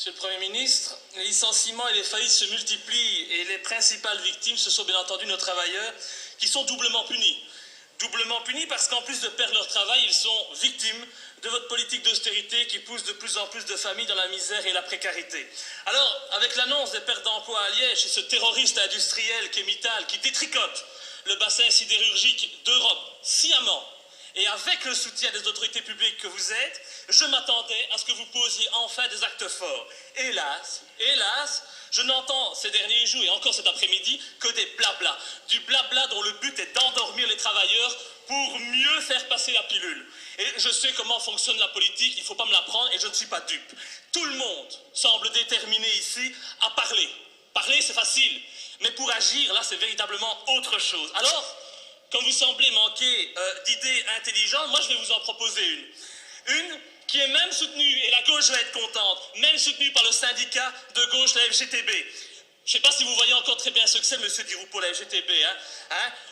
Monsieur le Premier ministre, les licenciements et les faillites se multiplient et les principales victimes, ce sont bien entendu nos travailleurs qui sont doublement punis. Doublement punis parce qu'en plus de perdre leur travail, ils sont victimes de votre politique d'austérité qui pousse de plus en plus de familles dans la misère et la précarité. Alors, avec l'annonce des pertes d'emplois à Liège et ce terroriste industriel qu'est Mittal qui détricote le bassin sidérurgique d'Europe sciemment, et avec le soutien des autorités publiques que vous êtes, je m'attendais à ce que vous posiez enfin des actes forts. Hélas, je n'entends ces derniers jours et encore cet après-midi que des blablas. Du blabla dont le but est d'endormir les travailleurs pour mieux faire passer la pilule. Et je sais comment fonctionne la politique, il ne faut pas me l'apprendre et je ne suis pas dupe. Tout le monde semble déterminé ici à parler. Parler, c'est facile. Mais pour agir, là, c'est véritablement autre chose. Alors, comme vous semblez manquer d'idées intelligentes, moi je vais vous en proposer une. Une qui est même soutenue, et la gauche va être contente, même soutenue par le syndicat de gauche, la FGTB. Je ne sais pas si vous voyez encore très bien ce que c'est, monsieur Di Rupo, la FGTB.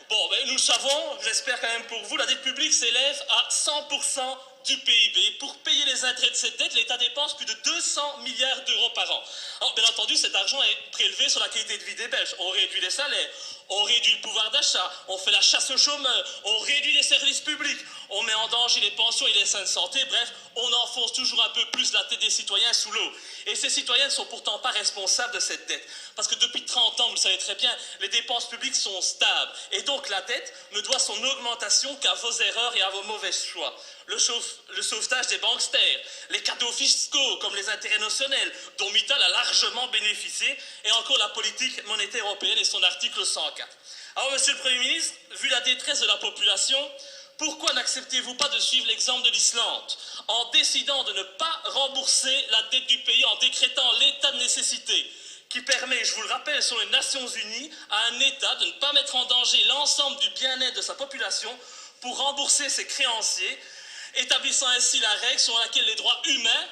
Bon, ben, nous le savons, j'espère quand même pour vous, la dette publique s'élève à 100% du PIB. Pour payer les intérêts de cette dette, l'État dépense plus de 200 milliards d'euros par an. Alors, bien entendu, cet argent est prélevé sur la qualité de vie des Belges. On réduit les salaires, on réduit le pouvoir d'achat, on fait la chasse aux chômeurs, on réduit les services publics, on met en danger les pensions et les soins de santé, bref, on enfonce toujours un peu plus la tête des citoyens sous l'eau. Et ces citoyens ne sont pourtant pas responsables de cette dette. Parce que depuis 30 ans, vous le savez très bien, les dépenses publiques sont stables. Et donc la dette ne doit son augmentation qu'à vos erreurs et à vos mauvais choix. Le sauvetage des banksters, les cadeaux fiscaux comme les intérêts notionnels dont Mittal a largement bénéficié, et encore la politique monétaire européenne et son article 104. Alors, monsieur le Premier ministre, vu la détresse de la population, pourquoi n'acceptez-vous pas de suivre l'exemple de l'Islande en décidant de ne pas rembourser la dette du pays en décrétant l'état de nécessité qui permet, je vous le rappelle, sur les Nations Unies, à un État de ne pas mettre en danger l'ensemble du bien-être de sa population pour rembourser ses créanciers, établissant ainsi la règle selon laquelle les droits humains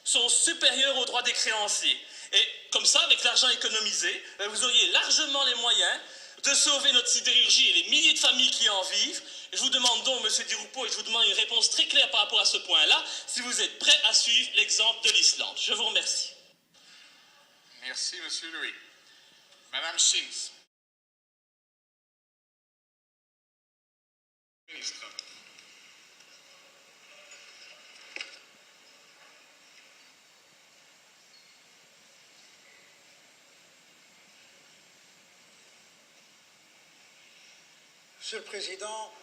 sont supérieurs aux droits des créanciers. Et comme ça, avec l'argent économisé, vous auriez largement les moyens de sauver notre sidérurgie et les milliers de familles qui en vivent. Je vous demande donc, monsieur Di Rupo, et je vous demande une réponse très claire par rapport à ce point-là, si vous êtes prêt à suivre l'exemple de l'Islande. Je vous remercie. Merci, monsieur Louis. Madame Schins. Ministre. Monsieur le Président,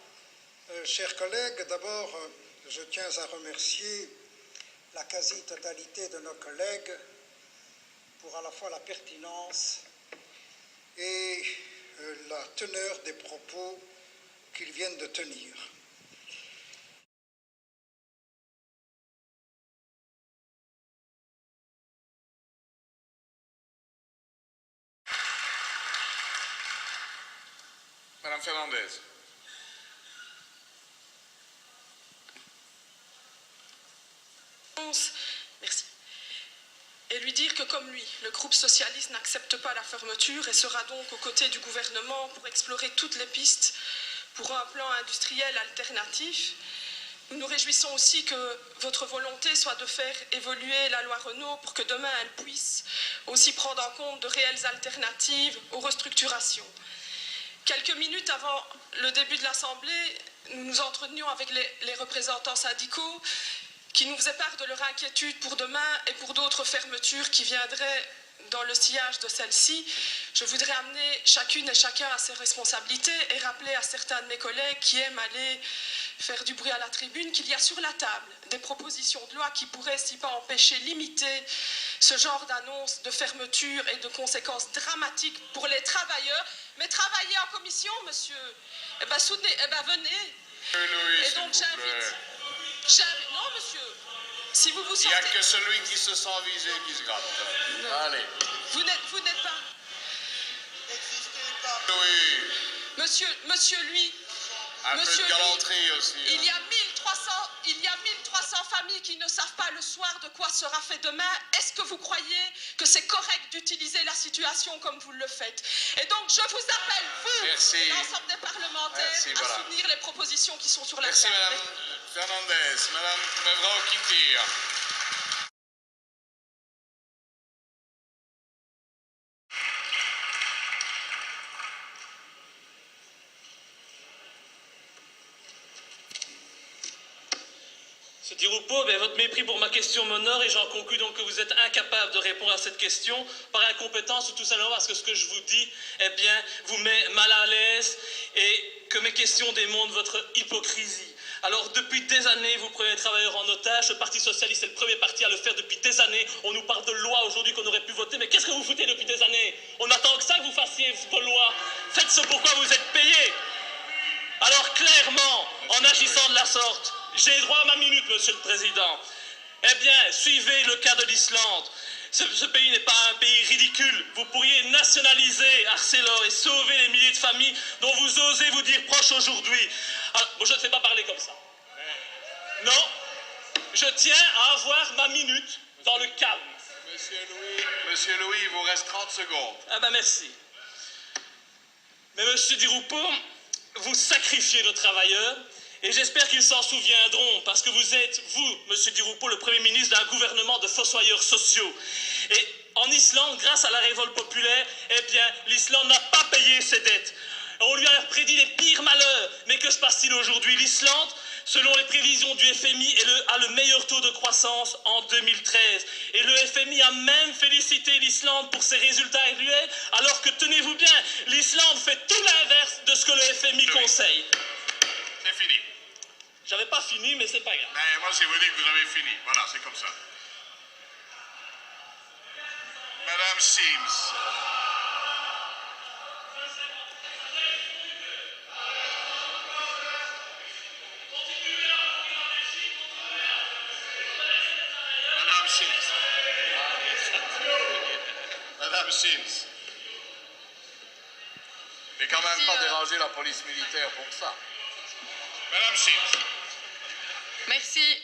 chers collègues, d'abord, je tiens à remercier la quasi-totalité de nos collègues pour à la fois la pertinence et la teneur des propos qu'ils viennent de tenir. Madame Fernandez. Merci. Et lui dire que comme lui, le groupe socialiste n'accepte pas la fermeture et sera donc aux côtés du gouvernement pour explorer toutes les pistes pour un plan industriel alternatif. Nous nous réjouissons aussi que votre volonté soit de faire évoluer la loi Renault pour que demain elle puisse aussi prendre en compte de réelles alternatives aux restructurations. Quelques minutes avant le début de l'Assemblée, nous nous entretenions avec les représentants syndicaux qui nous faisaient part de leur inquiétude pour demain et pour d'autres fermetures qui viendraient dans le sillage de celle-ci. Je voudrais amener chacune et chacun à ses responsabilités et rappeler à certains de mes collègues qui aiment aller faire du bruit à la tribune qu'il y a sur la table des propositions de loi qui pourraient, si pas empêcher, limiter ce genre d'annonce de fermeture et de conséquences dramatiques pour les travailleurs. Mais travaillez en commission, monsieur. Eh bien, soutenez, eh bien, venez. Louis, et donc, j'invite. Non, monsieur. Si vous vous sentez... Il n'y a que celui qui se sent visé qui se gratte. Non. Allez. Vous n'êtes pas... Oui. Monsieur, lui... Un monsieur, peu de galanterie aussi. Il y a 1300 familles qui ne savent pas le soir de quoi sera fait demain. Est-ce que vous croyez que c'est correct d'utiliser la situation comme vous le faites? Et donc, je vous appelle, vous, l'ensemble des parlementaires, à soutenir les propositions qui sont sur la table. Merci, Madame Fernandez. Madame Mevrouw Kieptier. Di Rupo, votre mépris pour ma question m'honore et j'en conclus donc que vous êtes incapable de répondre à cette question par incompétence ou tout simplement parce que ce que je vous dis, eh bien, vous met mal à l'aise et que mes questions démontrent votre hypocrisie. Alors, depuis des années, vous prenez les travailleurs en otage. Le Parti Socialiste est le premier parti à le faire depuis des années. On nous parle de lois aujourd'hui qu'on aurait pu voter. Mais qu'est-ce que vous foutez depuis des années? On attend que ça que vous fassiez vos lois. Faites ce pourquoi vous êtes payés. Alors, clairement, en agissant de la sorte, j'ai droit à ma minute, Monsieur le Président. Eh bien, suivez le cas de l'Islande. Ce pays n'est pas un pays ridicule. Vous pourriez nationaliser Arcelor et sauver les milliers de familles dont vous osez vous dire proches aujourd'hui. Alors, bon, je ne sais pas parler comme ça. Non, je tiens à avoir ma minute dans le calme. Monsieur Louis, il vous reste 30 secondes. Ah ben merci. Mais Monsieur Di Rupo, vous sacrifiez nos travailleurs et j'espère qu'ils s'en souviendront parce que vous êtes, vous, Monsieur Di Rupo, le Premier ministre d'un gouvernement de fossoyeurs sociaux. Et en Islande, grâce à la révolte populaire, eh bien, l'Islande n'a pas payé ses dettes. On lui a prédit les pires malheurs. Mais que se passe-t-il aujourd'hui? L'Islande, selon les prévisions du FMI, a le meilleur taux de croissance en 2013. Et le FMI a même félicité l'Islande pour ses résultats annuels, alors que, tenez-vous bien, l'Islande fait tout l'inverse de ce que le FMI conseille. C'est fini. J'avais pas fini, mais c'est pas grave. Mais moi, c'est vous dire que vous avez fini. Voilà, c'est comme ça. Madame Sims. Madame Sims. Madame Sims. Mais quand même pas déranger la police militaire pour ça. Madame Sims. Merci.